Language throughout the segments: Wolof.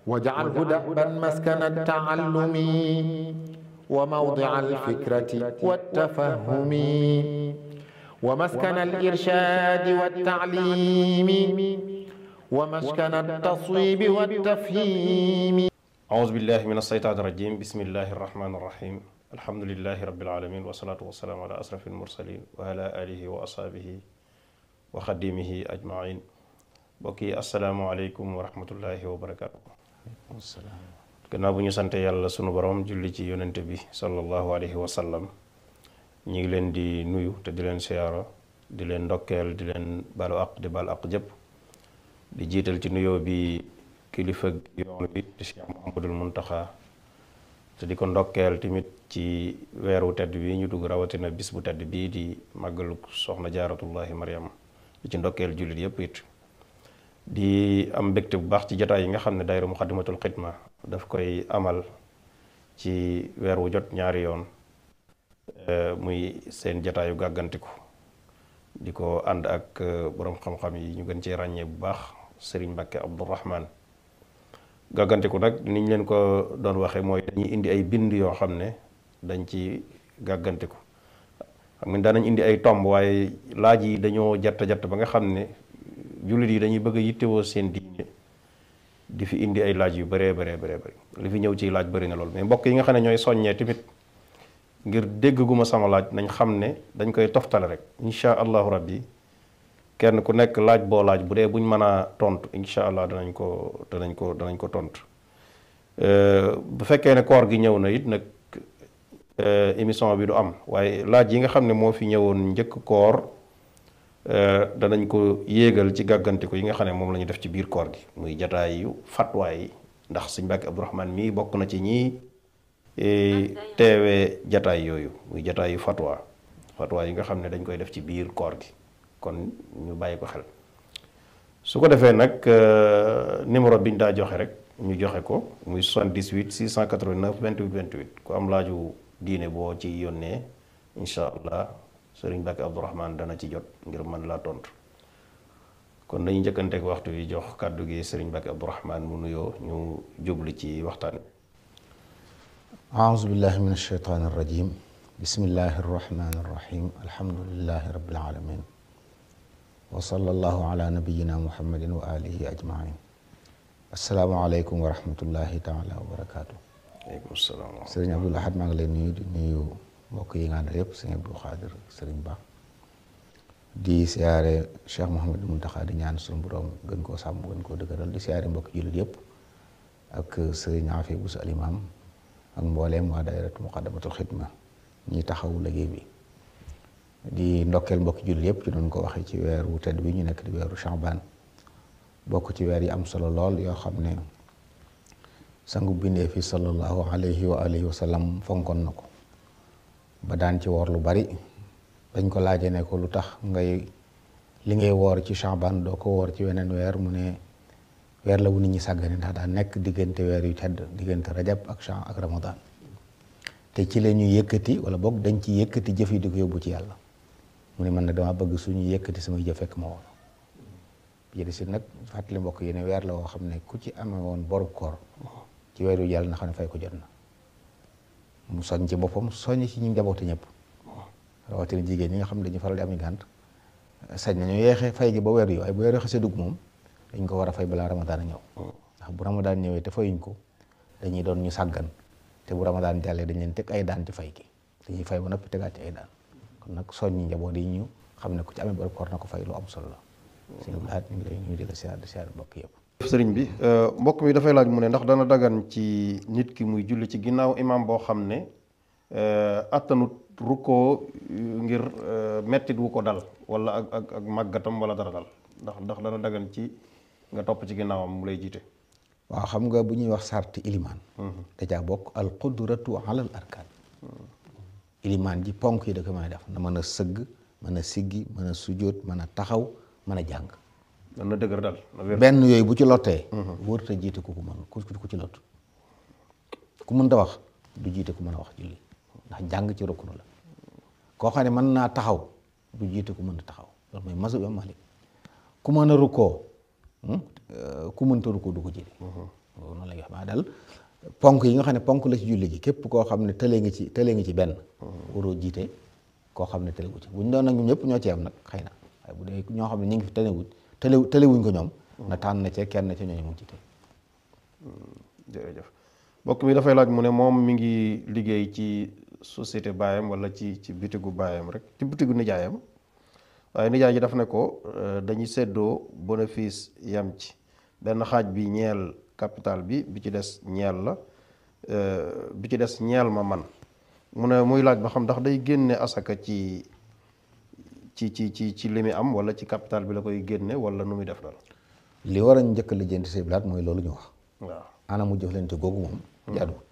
واجعله دأبا مسكن التعلم وموضع الفكرة والتفهم ومسكن الإرشاد والتعليم ومسكن التصويب والتفهيم. أعوذ بالله من الشيطان الرجيم. بسم الله الرحمن الرحيم. الحمد لله رب العالمين والصلاة والسلام على أشرف المرسلين وعلى آله وأصحابه وخديمه أجمعين. bokki asalaamaaleykum wa rahmatullahi wa barakaatu. gannaaw bu ñu sante yàlla sunu borom julli ci yonente bi sallallahu alayhi wa sallam, ñu ngi leen di nuyu te di leen siyaara, di leen ndokkeel, di leen balu aq di bal aq jëpp, di jiital ci nuyoo bi kilifa yoon bi di Cheikh Mouhamadul Muntaxa, te di ko ndokkeel tamit ci weeru tedd bi ñu dugg, rawatina bis bu tedd bii di màggalu soxna jaaratullahi Mariam, di ci ndokkeel jullit yépp it. di am mbégte bu baax ci jataay yi nga xam ne daayira Muxaddamatul Xidma daf koy amal ci weer wu jot ñaari yoon, muy seen jataayu gàggantiku, di ko ànd ak boroom xam-xam yi ñu gën cee ràññee bu baax Sëriñ Mbàkke Abdourahman. gàggantiku nag niñ leen ko doon waxee mooy dañuy indi ay bind yoo xam ne dañ ci gàggantiku. xam nga daanañ indi ay tomb, waaye laaj yi dañoo jatt ba nga xam ne jullit yi dañuy bëgg a yittewoo seen diine di fi indi ay laaj yu bëree bëri li fi ñëw ci laaj bëri na lool. mais mbokk yi nga xam ne ñooy soññee tamit ngir dégg gu ma sama laaj nañ xam ne dañ koy toftale rek incha allahu rabbi. kenn ku nekk laaj boo laaj bu dee buñ mën a tontu incha allah danañ ko tontu. bu fekkee ne koor gi ñëw na it nag émission bi du am, waaye laaj yi nga xam ne moo fi ñëwoon njëkk koor danañ ko yéegal ci gàggantiku yi nga xam ne moom la ñu def ci biir koor gi, muy jataay yu fatwa yi, ndax Sëñ Mbàkke Abdourahman mii bokk na ci ñii teewee jataay yooyu, muy jataay yu fatwa yi nga xam ne dañ koy def ci biir koor gi, kon ñu bàyyi ko xel. su ko defee nag numéro biñ daa joxe rek ñu joxe ko, muy 78 689 28 28 ku am laaju diine boo ci yónnee incha allah Sëriñ Mbàkke Abdourahman dana ci jot ngir mën laa tontu. kon dañu njëkkanteeg waxtu wi jox kàddu gi Sëriñ Mbàkke Abdourahman mu nuyoo ñu jublu ci waxtaan wi. aouzu billahi min alsheytaan arrajim. bismillahi arrahmani arrahim. alhamdulillahi rabbil alamin wa sallallahu ala nabiyina muhammadin wa alihi ajmain. asalaamaaleykum wa rahmatullahi taala wa barakaatu. aleykum salaam. Sëriñ Abdul Ahad maa ngi lay nuyu di nuyu mbokk yi nga àndal yëpp, sëriñ Abdul Xaadir, sëriñ Ba, di siyaare Cheikh Mouhamadou Muntaxa, di ñaan suñu borom gën koo sàmm gën koo dëgëral, di siyaare mbokk jullit yëpp ak sëriñ Afi Busu Alimaam ak mbooleem waa daayiratu Muqaddamatul Xidma ñi taxawu liggéey bi. di ndokkeel mbokk jullit yëpp ci doon ko waxee ci weeru tedd bi ñu nekk di weeru Sha'ban, bokk ci weer yi am solo lool yoo xam ne sangu bindee fi sallallahu alayhi wa alihi wa sallam fonkoon na ko ba daan ci woor lu bari. bañ ko laajee ne ko lu tax li ngay woor ci Sha'ban doo ko woor ci weneen weer, mu ne weer la wu nit ñi sàggane, ndax daa nekk diggante weer yu tedd, diggante rajab ak ramadan, te ci la ñuy yëkkati wala boog dañ ci yëkkati jëf yi di ko yóbbu ci yàlla. mu ne man nag dama bëgg suñu yëkkati samay jëf fekk ma woor. jëri si nag fàttali mbokk yi ne weer la woo xam ne ku ci amee woon borub koor ci weer yu yàlla na xam ne fay ko jot na. mu soñ ci boppam soññ ci ñu njaboote ñëpp, rawatina jigéen ñi nga xam ne dañu faral di am gànt, sañ nañu yeexee fay gi ba weer yi, waaye bu weer yi xasee dugg moom dañ ko war a fay balaa ramadaan a ñëw. ndax bu ramadaan ñëwee te fayuñ ko dañuy doon ñu sàggan, te bu ramadaan jàllee dañ leen teg ay daan ci fay gi, dañuy fay ba noppi tegaat ci ay daan. kon nag soññi njaboot yi ñu xam ne ku ci amee bor koor na ko fay, lu am solo la. sëñ Abdou Lahad ñu ngi lay nuyu di la siyaar mbokk yëpp. sëriñ bi mbokk mi dafay laaj mu ne ndax dana dagan ci nit ki muy julli ci ginnaaw imaam boo xam ne attanut rukkoo ngir mettit wu ko dal wala ak màggatam wala dara dal, ndax dana dagan ci nga topp ci ginnaawam mu lay jiite. waaw xam nga bu ñuy wax sarti ilimaan da caa bokk al qudratu ala al arkaan. ilimaan ji ponk yi da ko mën a def, na mën a sëgg, mën a siggi, mën a sujjóot, mën a taxaw, mën a jàng. na dëgër dal benn yooyu bu ci lottee wóorut a jiite ku mën ku ci lott. ku mën ta wax du jiite ku mën a wax julli, ndax jàng ci ruknu la. koo xam ne mën naa taxaw du jiite ku mën a taxaw, loolu mooy mazhab Imam Malik. ku mën a rukkoo ku mënta ruku du ko jiite. noonu la ñuy wax daal ponk yi nga xam ne ponk la ci julli gi képp koo xam ne tëlee nga ci benn. waroo jiite koo xam ne tëlewu ci bu ñu doon nag ñun ñëpp ñoo ci am nag xëy na waaye bu dee ñoo xam ne ñu ngi fi tëlewuñ ko ñoom. na tànn na ca kenn ca ñooñu mu jiite. jërëjëf mbokk mi dafay laaj mu ne moom mi ngi liggéey ci société baayam wala ci bitigu baayam rek ci bitigu nijaayam waaye nijaay ji daf ne ko dañuy séddoo bénéfice yam ci benn xaaj bi ñeel capital bi ci des ñeel la bi ci des ñeel ma man mu ne muy laaj ba xam ndax day génne asaka ci li muy am wala ci capital bi la koy génne wala nu muy def daal. li war a njëkk la jënd si bilaat mooy loolu ñu wax. waaw anamu jëflante googu moom. jaaduwut.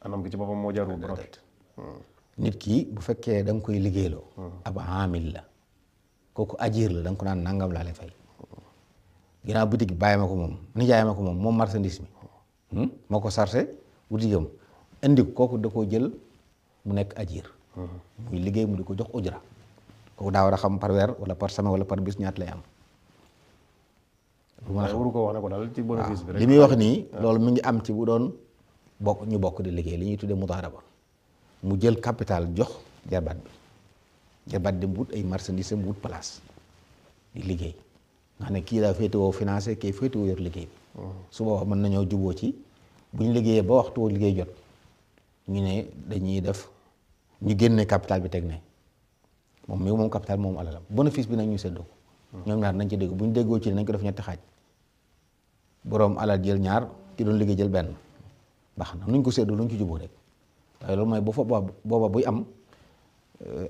anam gi ci boppam moo jaaduwut ba nit ki bu fekkee da nga koy liggéeyloo. ab amil la kooku ajiir la da nga ko naan nangam laa lay fay. ginnaaw boutique bi bàyyi ma ko moom nijaay ma ko moom marchandise mi. moo ko sarse butigam indi kooku da koo jël mu nekk ajiir. muy liggéey mu di ko jox ujra kooku daa war a xam par weer wala par semaine wala par bis ñaata lay am. waru ko wax ne ko daal ci bénéfice bi rek li muy wax nii loolu mi ngi am ci bu doon bokk di liggéey li ñuy tuddee mudaaraba mu jël capital jox jarbaat bi mu wut ay marchandise mu wut place di liggéey nga xam ne kii daa féetewoo financé kii féetewoo yor liggéey bi su boobaa mën nañoo juboo ci bu ñu liggéeyee ba waxtu liggéey jot ñu ne dañuy def ñu génne capital bi teg ne moom capital moom alalam bénéfice bi nag ñu séddoo ko ñoom ñaar nañ ci dégg bu ñu déggoo ci nañ ko def ñetti xaaj boroom alal jël ñaar ki doon liggéey jël benn baax na nuñ ko séddoo nuñ ci juboo rek waaye loolu mooy booba buy am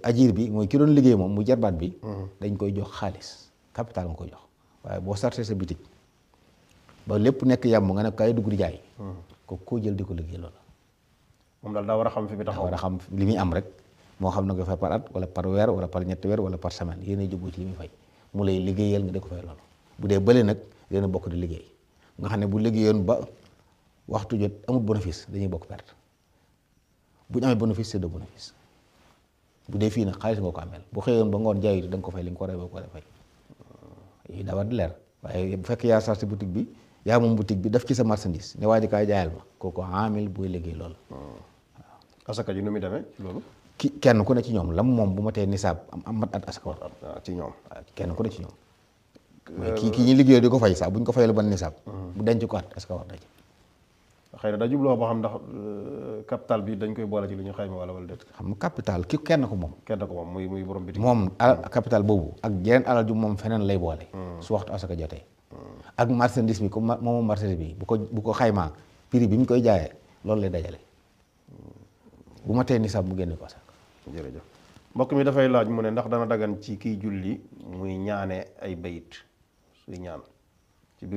ajiir bi mooy ki doon liggéey moom mu jarbaat bi dañ koy jox xaalis capital nga koy jox waaye boo sartee sa bitig ba lépp nekk yàmm nga ne kaay dugg di jaay koo jël di ko liggéey loolu moom daal daa war a xam fi bi taxaw war a xam li muy am rek moo xam na nga fay par at wala par weer wala par ñetti weer wala par semaine yéen juboo ci li muy fay mu lay liggéeyal nga di ko fay loolu bu dee bële nag yéen a bokk di liggéey nga xam ne bu liggéeyoon ba waxtu jot amul bénéfice dañuy bokk perte bu ñu amee bénéfice c'est de bénéfice bu dee fii nag xaalis nga ko ameel bu xëyoon ba ngoon jaayut da nga ko fay li nga ko war a fay yi daa war di leer waaye bu fekkee yaa sarsi boutique bi yaa moom boutique bi def ci sa marchandise ne waa ji kaay jaayal ma kooku amil buy liggéey loolu asaka ji nu muy demee ci loolu kenn ku ne ci ñoom lam moom bu ma tee nisaab am mat at asaka war ci ñoom kenn ku ne ci ñoom mais kii ñu liggéey di ko fay sax bu ñu ko fayee lu ban nisaab bu denc ko at asaka war na ci xëy na daa jubloo boo xam ndax capital bi dañ koy boole ci li ñu xayma wala déet. xam nga capital ki kenn ko moom. muy borom bitik. moom capital boobu ak jeneen alal ju moom feneen lay boole. su waxtu asaka jotee. ak marchandise bi comme moom marchandise bi bu ko xaymaa prix bi mu koy jaayee loolu lay dajale bu ma tee nisaab mu génne ko asaka. jërëjëf mbokk mi dafay laaj mu ne ndax dana dagan ci kiy julli muy ñaane ay bayit suy ñaan.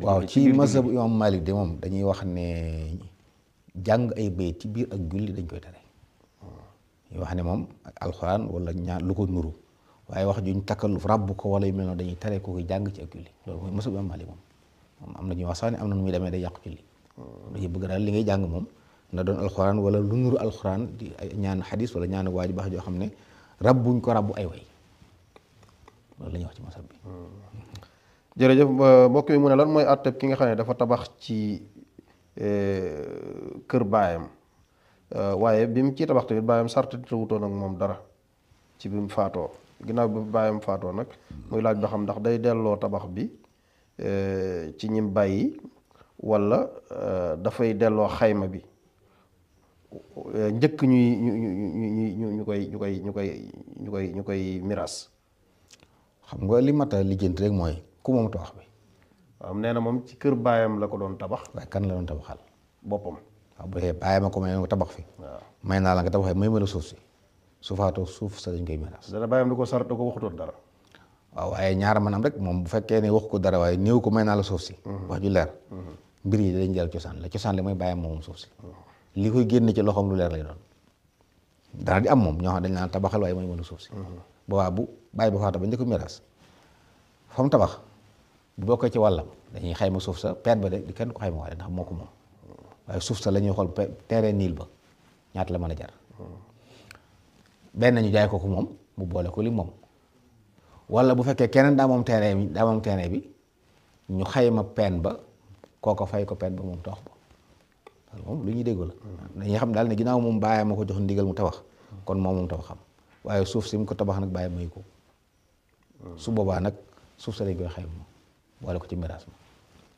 waaw ci mazhab imam Malik de moom dañuy wax ne jàng ay bayit ci biir ak julli dañ koy tere ñu wax ne moom alxuraan wala ñaan lu ko nuru waaye wax juñ takkaluf ràbb ko wala yu mel noonu dañuy tere ko koy jàng ci ak julli loolu mooy mazhab imam Malik moom am na ñuy wax sax ne am na nu muy demee day yàqu julli dañuy bëgg daal li ngay jàng moom na doon alxuraan wala lu nuru alxuraan di ñaan xadis wala ñaan waa ji baax joo xam ne rabbuñ ko rabbu ay way loolu la ñuy wax ci mazhab bi. jërëjëf mbokk mi mu ne lan mooy àtteb ki nga xam ne dafa tabax ci kër baayam waaye bi mu ci tabax tamit baayam sart te wutoon ak moom dara ci bi mu faatoo ginnaaw bi baayam faatoo nag muy laaj ba xam ndax day delloo tabax bi ci ñim bàyyi walla dafay delloo xayma bi njëkk ñu koy miraas. xam nga li mat a lijjanti rek mooy ku moom tabax bi. waaw nee na moom ci kër baayam la ko doon tabax. waaye kan la doon tabaxal. boppam. waaw bu dee baayam a ko may nga tabax fi. waaw may naa la nga tabaxee may ma la suuf si su faatoo suuf sa dañ koy miraas. dana baayam di ko sart da ko waxutoon dara. waaw waaye ñaara maanaam rek moom bu fekkee ne wax ko dara waaye néew ko may naa la suuf si. wax ju leer. mbir yi dañ jël cosaan la cosaan li mooy baayam moom suuf si. li koy génn ci loxoom lu leer lay doon. dara di am moom ñoo xam dañ naan tabaxal waaye may ma la suuf si. boobaa bu bàyyi ba faatoo ba njëkk miraas fa mu tabax bu bokkee ci wàllam dañuy xayma suuf sa peet ba de di kenn ko xayma waale ndax moo ko moom waaye suuf sa la ñuy xool terrain niil ba ñaata la mën a jar benn ñu jaay ko moom mu boole ko li moom wala bu fekkee keneen daa moom terrain bi ñu xayma peen ba kooko fay ko peen ba moom tabax ba moom lu ñuy déggu la dañuy xam daal ne ginnaaw moom bàyyi ma ko jox ndigal mu tabax kon moom tabaxam waaye suuf si mu ko tabax nag bàyyi may ko su boobaa nag suuf sa dañ koy xayma boole ko ci miraas ma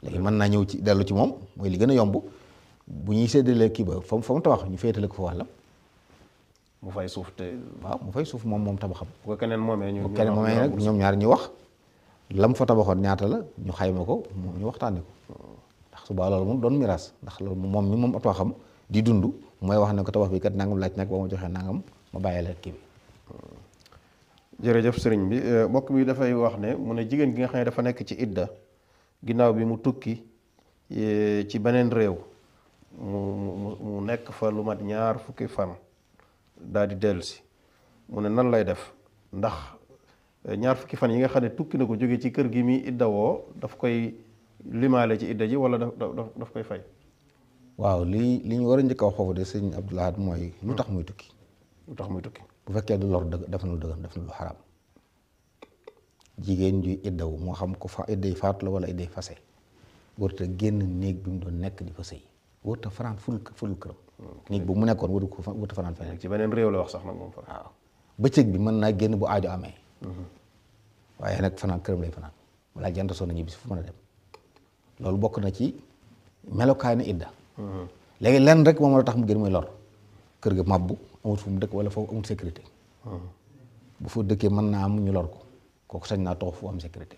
léegi mën naa ñëw ci dellu ci moom mooy li gën a yomb bu ñuy séddalee kii ba fa mu tabax ñu féetale ko fa wàllam mu fay suuf te waaw mu fay suuf moom tabaxam bu ko keneen moomee nag ñoom ñaar ñu wax lam fa tabaxoon ñaata la ñu xayma ko moom ñu waxtaane ko ndax suba loolu moom doon miraas ndax loolu moom mi moom tabaxam di dund mooy wax ne ko tabax bi kat nangam laaj nag ba ma joxee nangam ma bàyyi la kii bi. jërëjëf sëriñ bi mbokk mi dafay wax ne mu ne jigéen gi nga xam ne dafa nekk ci idda ginnaaw bi mu tukki ci beneen réew mu nekk fa lu mat 2 fukki fan daal di dellusi mu ne nan lay def ndax 2 fukki fan yi nga xam ne tukki na ko jóge ci kër gi mi idda woo daf koy limaale ci idda ji wala daf koy fay. waaw li ñu war a njëkk a wax foofu de sëñ Abdou Lahad mooy lu tax muy tukki. lu tax muy tukki bu fekkee du lor def na lu dëgg def na lu xaraam jigéen ju iddawu moo xam ko fa idday faatu la wala idday fase warut a génn néeg bi mu doon nekk di fa sëy warut a fanaan ful këram. néeg bu mu nekkoon warut a fanaan feneen. ci beneen réew la wax sax nag moom fa. waaw bëccëg bi mën naa génn bu aajo amee. waaye nag fanaan këram lay fanaan wala jant soo na ñibbi si fu mën a dem loolu bokk na ci melokaani idda. léegi lenn rek moom la tax mu génn mooy lor kër ga mabbu amut fu mu dëkk wala foofu amut sécurité. bu fa dëkkee mën naa am ñu lor ko kooku sañ naa toog fu am sécurité.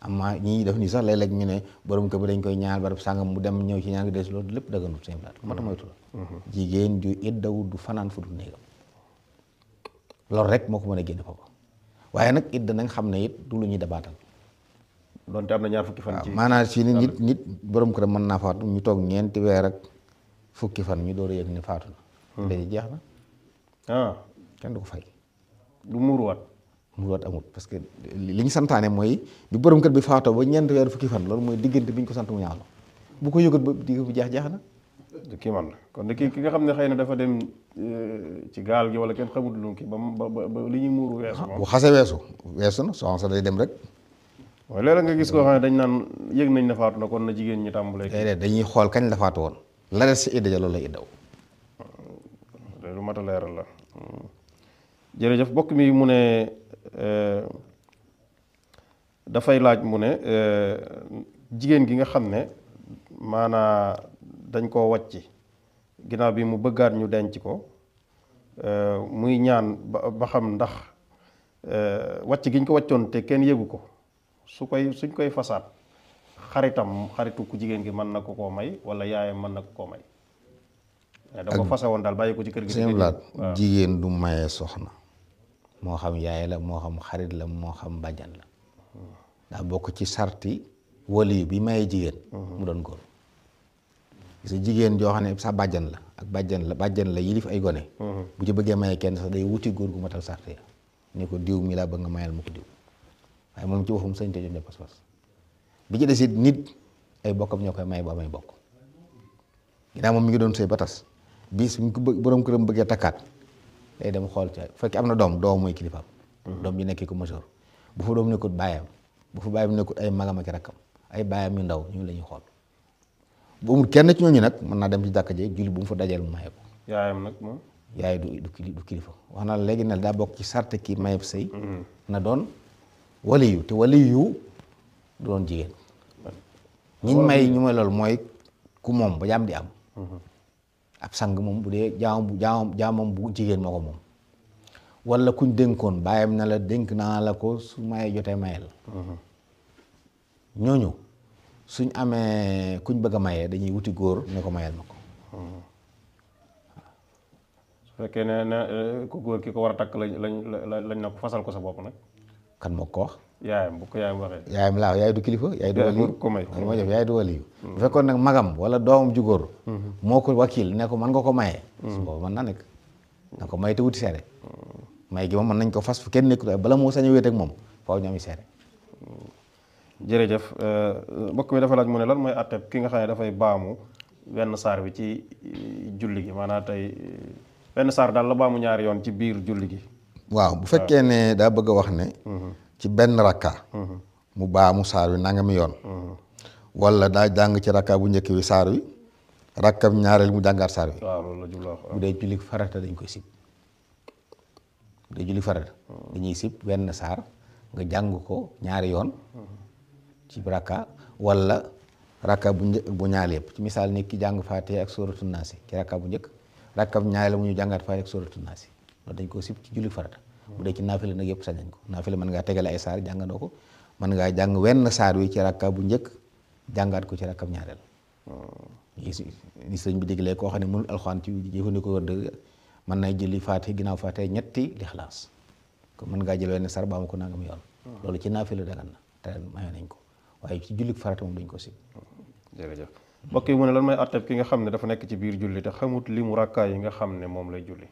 amma ñii def nii sax léeg-léeg ñu ne borom kër bi dañ koy ñaan barab sàngam mu dem ñëw ci ñaan ngi des loolu lépp dëgganut seen plaat moo tax moytu la jigéen ju iddawu du fanaan fu dul néegam loolu rek moo ko mën a génne foofu waaye nag idda na nga xam ne it du lu ñuy dabaatal donte am na 2 fukki fan ci maanaam si nit borom kër mën naa faatu ñu toog 4 weer ak fukki fan ñu door a yëg ne faatu na léegi jeex na kenn du ko fay du muuruwaat amut parce que li ñu santaane mooy bi borom kër bi faatoo ba 4 weer fukki fan loolu mooy diggante bi ñu ko sant mu ñaalo bu ko yëgut ba digg bu jeex na kii man la kon de ki nga xam ne xëy na dafa dem ci gaal gi wala kenn xamul lu ki ba li ñuy muuru weesu moom bu xase weesu na soxna sa day dem rek waaye léeg-léeg nga gis koo xam ne dañ naan yëg nañ ne faatu na kon na jigéen ñi tàmbalee déedéet dañuy xool kañ la faatu woon la des si idda ja loolu lay iddaw lu mat a leeral la jërëjëf bokk mi mu ne dafay laaj mu ne jigéen gi nga xam ne maanaa dañ koo wàcc ginnaaw bi mu bëggaat ñu denc ko muy ñaan ba xam ndax wàcc gi ñu ko wàccoon te kenn yëgu ko suñ koy fasaat xaritu ku jigéen gi mën na ko koo may wala yaayam mën na ko koo may da ko fase woon daal bàyyi ko ci kër gi seen laat jigéen du maye soxna moo xam yaay la moo xam xarit la moo xam bàjjan la daa bokk ci sarti wali bi maye jigéen mu doon góor gis jigéen joo xam ne sa bàjjan la ak bàjjan la yilif ay gone bu ci bëggee maye kenn sax day wuti góor gu matal sarti ya ni ko diw mi laa bëgg nga mayal ma ko diw waaye moom ci waxum sañ te jox ne pas-pas bi ci des it nit ay bokkam ñoo koy may ba may bokk ginnaaw moom mi ngi doon sëy ba tas bis bu ñu ko borom këram bëggee takkaat day dem xool ca fekk am na doom mooy kilifaam doom bi nekk ko major bu fa doom nekkut baayam bu fa baayam nekkut ay magam ak rakkam ay baayam yu ndaw ñu la ñuy xool bu amul kenn ci ñooñu nag mën naa dem ci jàkka ji julli bu mu fa dajeel mu maye ko yaayam nag moom yaay du kilifa wax na léegi ne daa bokk ci sart ki mayeb sëy na doon waliyu te waliyu du doon jigéen ñiñ may ñu may loolu mooy ku moom ba jaam di am ab sang moom bu dee jaamam bu jigéen moo ko moom wala kuñ dénkoon bàyyam na la dénk naa la ko su mayee jotee mayel ñooñu suñ amee kuñ bëgg a mayee dañuy wuti góor ne ko mayel ma ko su fekkee ne ku góor ki ko war a takk lañ na ko fasal ko sa bopp nag kan moo ko wax yaayam bu ko yaayam waxee yaayam laa yaay du kilifa yaay du waliyu ko may moo def yaay du waliyu bu fekkoon nag magam wala doomam ju góor moo ko wakil ne ko mën nga ko mayee su boobu mën naa nekk na ko may te wuti seere may gi moom mën nañ ko fas fu kenn nekkut waaye bala moo sañ a wéet ak moom faaw ñu am seere jërëjëf mbokk mi dafa laaj mu ne lan mooy atteb ki nga xam ne dafay baamu wenn saar bi ci julli gi maanaam tey wenn saar daal la baamu 2 yoon ci biir julli gi waaw bu fekkee ne daa bëgg a wax ne ci benn rakka mu baamu saar wi nangami yoon wala daa jàng ci rakka bu njëkk wi saar wi rakkam ñaareel mu jàngaat saar wi. waaw loolu la jubloo bu dee julli farata dañ koy sib bu dee julli farata dañuy sib wenn saar nga jàng ko ñaari yoon ci rakka wala rakka bu njëkk bu ñaareel yëpp ci misaal ni ki jàng Faatiha ak sóoratu Naasi ci rakka bu njëkk rakkam ñaareel mu ñu jàngaat Faatiha ak sóoratu Naasi loolu dañ koo sib ci julli farata. bu dee ci naafila nag yëpp sañ nañ ko naafila mën ngaa tegale ay saar jàngandoo ko mën ngaa jàng wenn saar wi ci rakka bu njëkk jàngaat ko ci rakkam ñaareel. ni sëñ bi diglee koo xam ne mënul alxuraan ci jëfandikoo wër dëgg mën nay julli Faatiha ginnaaw Faatiha ñetti Lixlaas kon mën ngaa jël wenn saar ba am ko nangam yoon. loolu ci naafila dagan na te maye nañ ko waaye ci julli farata moom dañ ko sib. jërëjëf mbokk yi mu ne lan mooy atteb ki nga xam ne dafa nekk ci biir julli te xamut li mu rakkaa yi nga xam ne moom lay julli.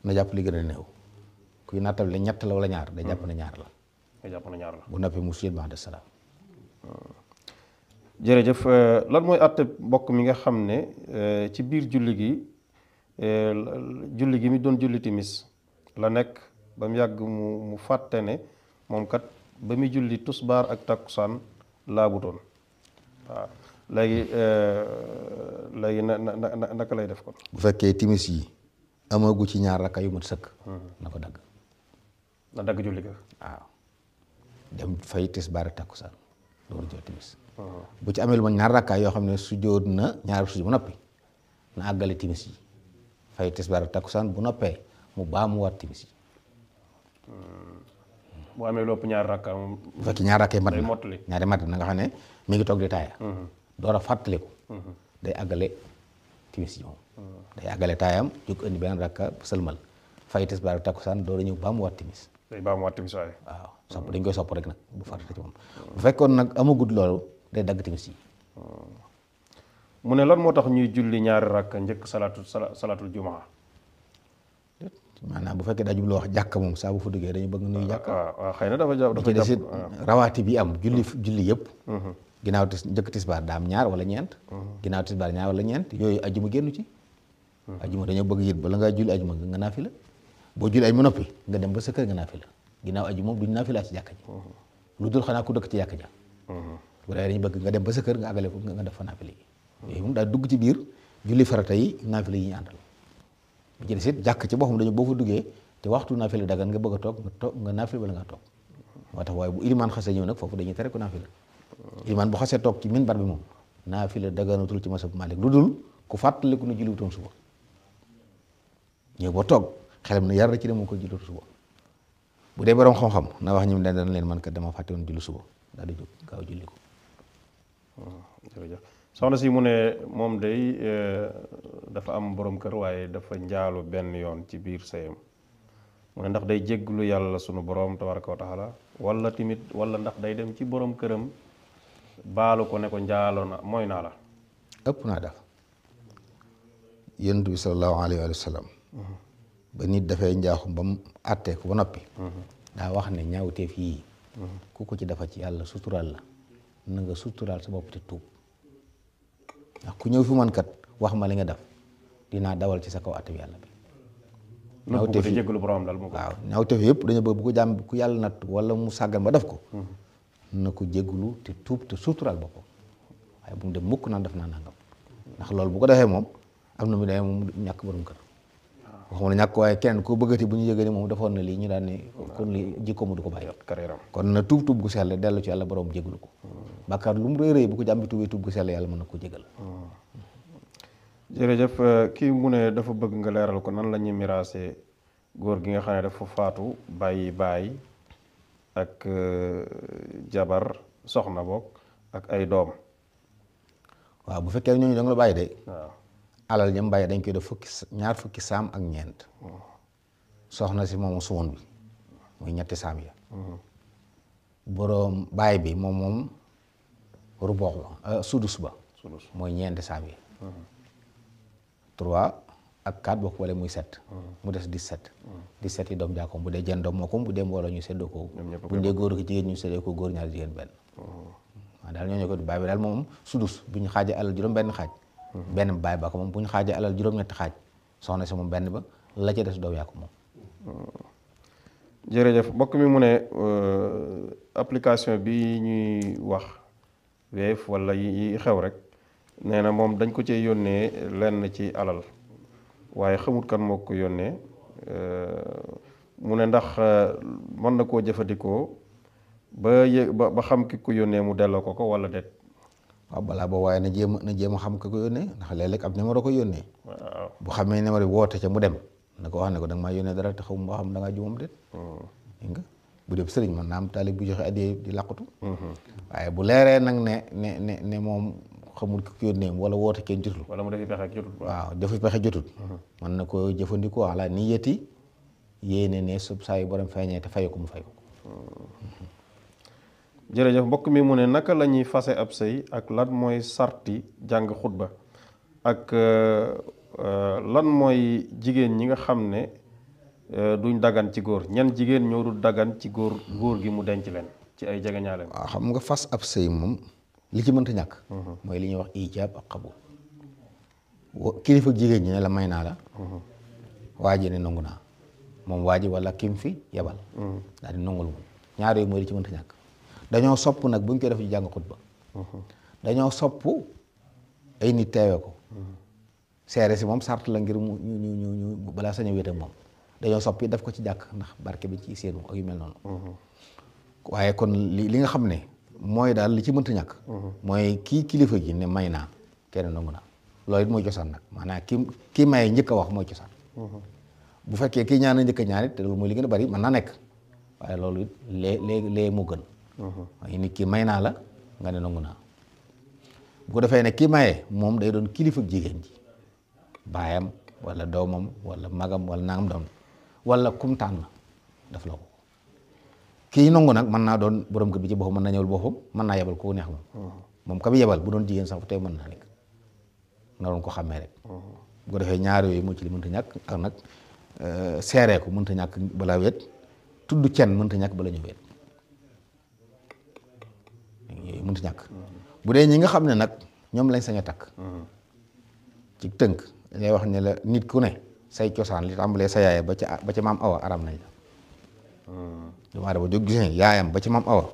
na jàpp li gën a néew kuy nattab le ñett la wala ñaar day jàpp na ñaar la. nga jàpp na ñaar la bu noppee mu sujjóot ba'da salaam. jërëjëf lan mooy atteb mbokk mi nga xam ne ci biir julli gi mi doon julli timis la nekk ba mu yàgg mu fàtte ne moom kat ba muy julli tusbaar ak takkusaan laabutoon waaw léegi naka lay def kon. bu fekkee timis yi amagu ci ñaar rakka yu mat sëkk. na ko dagg. na dagg julli ga. waaw dem fay tisbaar ak takkusaan loolu jot timis. bu ci amee lu ma ñaar rakka yoo xam ne sujjóot na ñaari sujjóot bu noppi na àggale timis yi fay tisbaar ak takkusaan bu noppee mu baamuwaat timis yi. bu amee lu ëpp ñaar rakka moom. bu fekkee ñaar rakka yi mat na mottali ñaari mat na nga xam ne mi ngi toog di taaya. door a fàttaliku. day àggale timis yi moom. day àggale taayam jóg indi benn rakka sëlmal fay tisbaar ak takkusaan door a ñëw baamuwaat timis. day baamuwaat timis waaye. waaw sopp dañ koy sopp rek nag bu farata ci moom. bu fekkoon nag amagut loolu day dagg timis yi. mu ne lan moo tax ñuy julli ñaari rakka njëkk salaatul jumaa. maanaam bu fekkee daa jublu wax jàkka moom saa bu fa duggee dañu bëgg nuyu jàkka. waaw xëy na dafa jàpp rawaati bi am julli yëpp. ginnaaw njëkk tisbaar daa am ñaar wala ñeent. ginnaaw tisbaar ñaar wala ñeent yooyu ajjuma génn ci. ajjuma dañoo bëgg yit bala ngaa julli ajjuma nga naafila boo julli ajjuma noppi nga dem ba sa kër nga naafila ginnaaw ajjuma moom duñ naafila ci jàkka ji. lu dul xanaa ku dëkk ci jàkka ja. bu dee dañu bëgg nga dem ba sa kër nga àggale ko nga def fa naafila yi. yooyu moom daal dugg ci biir julli farata yi naafila yi ñu àndal. bu ci des it jàkk ci boppam dañu boo fa duggee te waxtu naafila dagan nga bëgg a toog nga naafila bala ngaa toog moo tax waaye bu ilimaan xasee ñëw nag foofu dañuy tere ko naafila ilimaan bu xasee toog ci minbar bi moom naafila daganatul ci masab Maalik lu dul ku fàttaliku nu julliwutoon suba ñëw ba toog xelam ne yar ci dem mu ko julliwut suba bu dee borom xam-xam na wax ñim dana leen man kat dama fàtte woon julli suba daal di jóg gaaw julli ko. jërëjëf soxna si mu ne moom day dafa am borom kër waaye dafa njaalu benn yoon ci biir sëyam mu ne ndax day jégglu yàlla sunu borom tabaraka wa taala wala tamit wala ndax day dem ci borom këram baalu ko ne ko njaaloo na mooy naa la. ëpp naa def yonent bi sallallahu alayhi wa sallam ba nit dafay njaaxum ba mu àttee ko ba noppi daa wax ne ñaawteef yii ku ko ci dafa ci yàlla suturaal la na nga suturaal sa bopp te tuub ndax ku ñëw fi man kat wax ma li nga def dinaa dawal ci sa kaw àtte bi yàlla bi. ñaawteef yi jéggalu borom dal mu ko. waaw ñaawteef yëpp dañu bëgg bu ko jàmm ku yàlla natt wala mu sàggan ba def ko na ko jéggalu te tuub te suturaal boppam waaye bu mu dem mukk naan def naa nangam ndax loolu bu ko defee moom am na mu demee moom ñàkk borom kër waxuma la ñàkk waaye keneen koo bëggati bu ñu yëgee ni moom defoon na lii ñu daan ne kon li jikko mu du ko bàyyi kon na tuub gu sell dellu ci yàlla borom jéggalu ko bàkkaar lu mu rëy rëy bu ko jàmm bi tuubee tuub gu sell yàlla mën na ko jégal. jërëjëf kii mu ne dafa bëgg nga leeral ko nan la ñuy miraasee góor gi nga xam ne dafa faatu bàyyi baay ak jabar soxna boog ak ay doom. waaw bu fekkee ñooñu da nga la bàyyi de. waaw alal ñam bàyyi dañ koy def ñaar fukki saam ak ñeent. soxna si moomu suwoon bi muy ñetti saam ya. boroom baay bi moom rubox ba sudus ba. mooy ñeenti saam yi. 3 ak 4 boo ko wala muy 7. mu des 17. 17 yi doom jaakoom bu dee jenn doom moo ko bu dee mbooloo ñu séddoo ko. bu dee góor ak jigéen ñu séddoo ko góor ñaar jigéen benn. waaw daal ñooñu ko baay bi daal moom sudus bu ñu xaajee alal juróom benn xaaj. benn baay ba ko moom bu ñu xaajee alal juróom-ñetti xaaj soxna si moom benn ba la ca des doom yaa ko moom. jërëjëf mbokk mi mu ne application bi ñuy wax Wave wala yi xew rek nee na moom dañ ko cee yónnee lenn ci alal waaye xamut kan moo ko yónnee mu ne ndax mën na koo jëfandikoo ba xam ki ko yónnee mu delloo ko wala déet. waaw balaa boobu waaye na jéem a xam ki ko yónnee ndax léeg-léeg ab numéro ko yónnee. waaw bu xamee numéro bi woote ca mu dem na ko wax ne ko da nga maa yónnee dara te xaw ma xam da ngaa juumam déet. dégg nga bu dee sëriñ man naa am taalib bu joxe addiya di làqatu. waaye bu leeree nag ne moom xamul ki ko yónnee wala woote kenn jotul. wala mu defi pexe jotut. waaw defi pexe jotut. mën na ko jëfandikoo ala niyati yéene ne sub saa yu borom feeñee te fay ko mu fay ko. jërëjëf mbokk mi mu ne naka la ñuy fase ab sëy ak lan mooy sarti jàng xutba ak lan mooy jigéen ñi nga xam ne duñ dagan ci góor ñan jigéen ñoo dul dagan ci góor gi mu denc leen ci ay jegeñaaleem. waaw xam nga fas ab sëy moom li ci mënta ñàkk. mooy li ñuy wax ijaab ak xabul. kilifa jigéen ñi ne la may naa la. waa ji ne nangu naa moom waa ji wala kim fi yebal. daal di nangul moom ñaar yooyu mooy li ci mënta ñàkk. dañoo sopp nag buñ koy def ci jàng xutba dañoo sopp ay nit teewe ko seere si moom sart la ngir ñu balaa sañ a wéet ak moom dañoo sopp yi def ko ci jàkk ndax barke bi ci seenu ak yu mel noonu waaye kon li nga xam ne mooy daal li ci mënta ñàkk mooy kii kilifa gi ne may naa kenn nangu naa loolu it mooy cosaan nag maanaam kii maye njëkk a wax mooy cosaan bu fekkee kii ñaan a njëkk a ñaan it te loolu mooy li gën a bari mën naa nekk waaye loolu it lee mu gën waaye nit ki may naa la nga ne nangu naa bu ko defee ne ki maye moom day doon kilifa jigéen ji baayam wala doomam wala magam wala nangam doom wala kum tànn daf la ko kii nangu nag mën naa doon borom kër bi ci boppam mën naa ñëwal boppam mën naa yebal ko neex moom ka bi yebal bu doon jigéen sax tey mën naa nekk na doon ko xàmmee rek bu ko defee ñaar yooyu moo ci li mënta ñàkk ak nag seeree ko mënta ñàkk balaa wet tudd cen mënta ñàkk bala ñu wet yooyu mënut ñàkk bu dee ñi nga xam ne nag ñoom lañ sañ a takk ci tënk dañuy wax ne la nit ku ne say cosaan li tàmbalee sa yaay ba ca maam awa aram nañ la doomu aadama jóg gis ne yaayam ba ca maam awa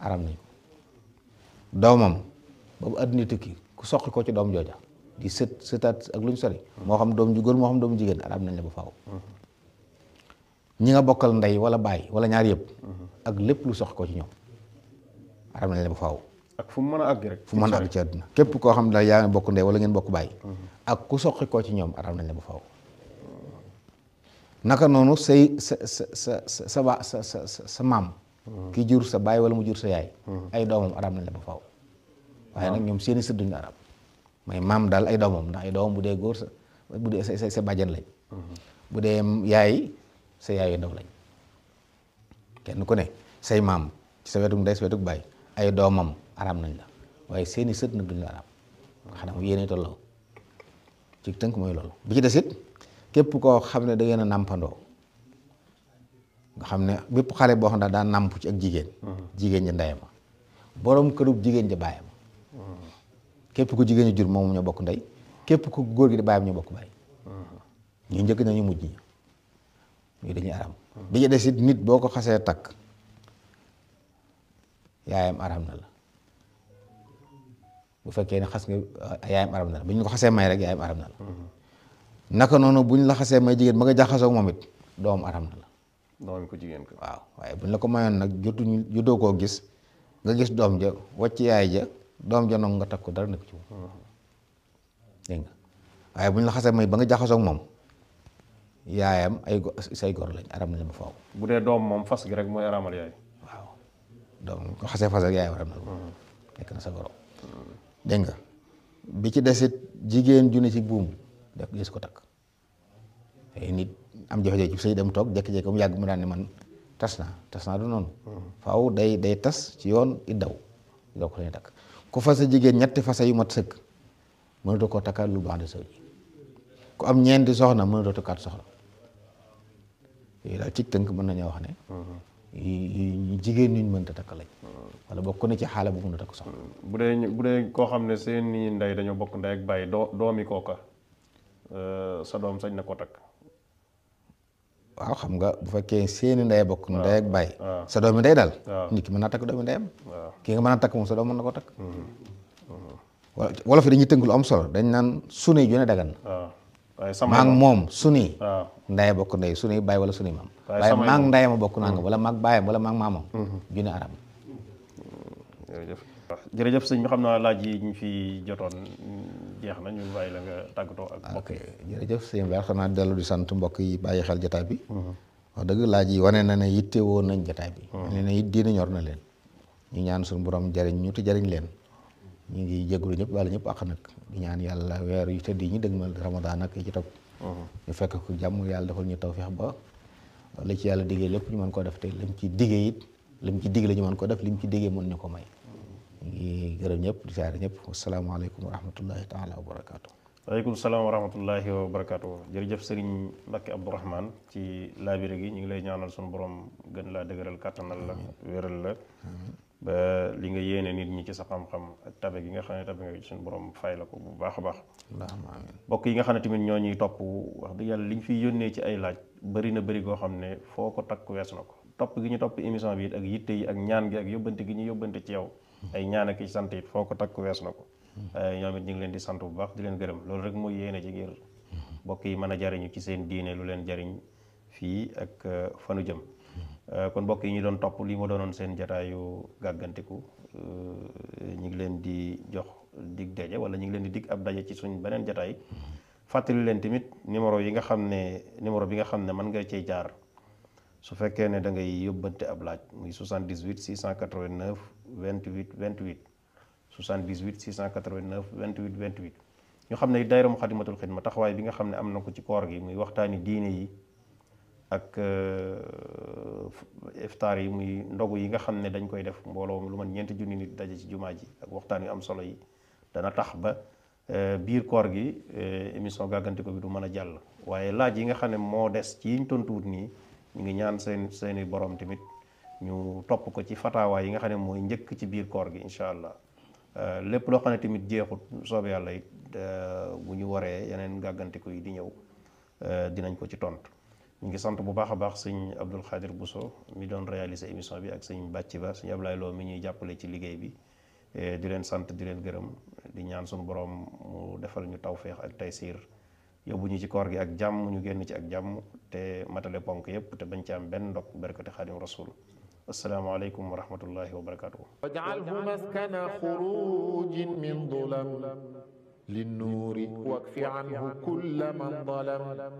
aram nañ ko doomam boobu àdduna tukki ku soqi ko ci doom jooja di sëtaat ak lu ñu sori moo xam doom ju góor moo xam doom jigéen aram nañ la ba faaw ñi nga bokkal ndey wala baay wala ñaar yëpp ak lépp lu soqi ko ci ñoom aram nañ la ba faaw ak fu mu mën a àgg rek fu mu mën a àgg ci àdduna képp koo xam ne daal yaa ngi bokk ndey wala ngeen bokk baay ak ku soqi koo ci ñoom aram nañ la ba faaw naka noonu sa maam ki jur sa baay wala mu jur sa yaay ay doomam aram nañ la ba faaw waaye nag ñoom seeni sët duñu arab mooy maam daal ay doomam ndax ay doomam bu dee góor bu dee sa bàjjan lañ bu dee yaay sa yaay yu ndaw lañ kenn ku ne say maam ci sa wetuk ndey sa wetuk baay ay doomam arab nañ la waaye seeni sët nag duñu la arab nga xam ne yéene tolloo ci tënk mooy loolu bi ci desit képp koo xam ne da ngeen a nàmpandoo nga xam ne bépp xale boo xam ne daa nàmp ci ak jigéen ja ndeyama borom kërub jigéen ja baayam képp ku jigéen ñi jur moom ñoo bokk ndey képp ku góor gi di baayam ñoo bokk baay ñu njëkk na ñu mujj ñi ñu dañuy aram bi ci desit nit boo ko xasee takk yaayam aram na la bu fekkee ne xas nga yaayam aram na la bu ñu ko xasee may rek yaayam aram na la naka noonu bu ñu la xasee may jigéen ba nga jaxasoo moom it doom aram na la doom ko jigéen ko waaw waaye bu ñu la ko mayoon nag jotoo koo gis nga gis doom ja wàcc yaay ja doom ja noonu nga takk ko dara nekk ci moom dégg nga waaye bu ñu la xasee may ba nga jaxasoo moom yaayam ay say gor lañ aram nañ ba faaw bu dee doom moom fas gi rek mooy aramal yaay waaw doom ko xasee fas ak yaayam aram na nekk na sa goro dégg nga bi ci desit jigéen ju ne ci buum def gis ko takk ay nit am jafe-jafe ci sëy dem toog jékki-jékki mu yàgg mu daan ne man tas naa du noonu faaw day tas ci yoon it daw doo ko lañuy takk ku fasa jigéen ñetti fasa yu mat sëkk mënatoo koo takkaat lu baax de sëw ji ku am ñeenti soxna mënatoo takkaat soxna yooyu daal ci tënk mën nañoo wax ne yu jigéen ñuñ mënta takk lañ wala bokk na ci xaala bu mën a takk soxna bu dee koo xam ne seeni ndey dañoo bokk ndey ak bàyyi doomi kooka sa doom sañ na ko takk waaw xam nga bu fekkee seeni ndey bokk ndey ak baay sa doomi ndey daal nit ki mën naa takk doomi ndeyam ki nga mën a takk moom sa doom mën na ko takk wala fi dañuy tënk lu am solo dañ naan suni ju ne dagan na maa ngi moom suni ndey bokk ndey suni baay wala suni maam waaye maa ngi ndeyama bokk nangam wala maa ngi baayam wala maa ngi maamam ju ne arab jërëjëf sëñ bi xam naa laaj yi ñu fi jotoon jeex na ñu bàyyi la nga tàggatoo ak mbokk yi. jërëjëf sëñ bi xanaa dellu di sant mbokk yi bàyyi xel jotaay bi. wax dëgg laaj yi wane na ne yitte woon nañ jotaay bi. wane na it diine ñor na leen. ñu ñaan suñu borom jariñ ñu te jariñ leen. ñu ngi jégalu ñëpp wala ñëpp àq nag di ñaan yàlla weer yu tëdd yi ñu dëgmal Ramadan ak yi ci topp. ñu fekk ko jàmm yàlla defal ñu tawfeex ba la ci yàlla diggee lépp ñu mën koo def te lim ci diggee it lim ci digg la ñu mën koo def lim ci diggee mën ñu ko may. ñu ngi gërëm ñëpp di siyaare ñëpp wasalaamaaleykum wa rahmatullahi taala wa barakaatu. waaleykum salaam wa rahmatullahi wa barakaatu. jërëjëf sëriñ Mbacke Abdourahmane ci laabire gi ñu ngi lay ñaanal suñu borom gën laa dëgëral kàttanal la wéral la ba li nga yéene nit ñi ci sa xam-xam ak tabe gi nga xam ne tabe nga ci suñu borom fay la ko bu baax a baax. mbokk yi nga xam ne tamit ñoo ñuy topp wax dëgg yàlla li ñu fiy yónnee ci ay laaj bëri na bëri goo xam ne foo ko takk wees na ko topp gi ñu topp émission bi it ak yitte yi ak ñaan gi ak yóbbante gi ñu yóbbante ci yow ay ñaan ak sant it foo ko takk wees na ko ñoom it ñu ngi leen di sant bu baax di leen gërëm loolu rek mooy yéene ci ngir mbokk yi mën a jariñu ci seen diine lu leen jariñ fii ak fanu jëm kon mbokk yi ñu doon topp lii ma doonoon seen jataayu gàggantiku ñu ngi leen di jox dig daje wala ñu ngi leen di dig ab daje ci suñ beneen jataay fàttali leen tamit numéro bi nga xam ne mën nga cey jaar su fekkee ne da ngay yóbbante ab laaj muy 78 689 28 28 78 689 28 28 ñu xam ne daayira Muxaddamatul Xidma taxawaay bi nga xam ne am na ko ci koor gi muy waxtaani diine yi ak iftaar yi muy ndogu yi nga xam ne dañ koy def mbooloo lu man 4 junni nit daje ci jumaa ji ak waxtaan yu am solo yi dana tax ba biir koor gi émission gàggantiku bi du mën a jàll waaye laaj yi nga xam ne moo des ci yiñ tontuwut nii ñu ngi ñaan seeni borom tamit ñu topp ko ci fataawaay yi nga xam ne mooy njëkk ci biir koor gi incha allah lépp loo xam ne tamit jeexut soobee yàlla it bu ñu waree yeneen gàggantiku yi di ñëw dinañ ko ci tontu. ñu ngi sant bu baax a baax sëñ Abdul Xaadir Bousso mi doon réaliser émission bi ak sëñ Bàcci Ba sëñ Ablaye Lo mi ñuy jàppale ci liggéey bi di leen sant di leen gërëm di ñaan suñu borom mu defal ñu tawféex ak taysiir yóbbu ñu ci koor gi ak jàmm ñu génn ci ak jàmm te matale ponk yépp te bañ ci am benn ndok barkati Xaadim Rasul assalaamu aleykum wa rahmatullahi wa barakatuh waj'alhu maskana xurujin min dulam linnuuri wakfi anhu kulla man dalam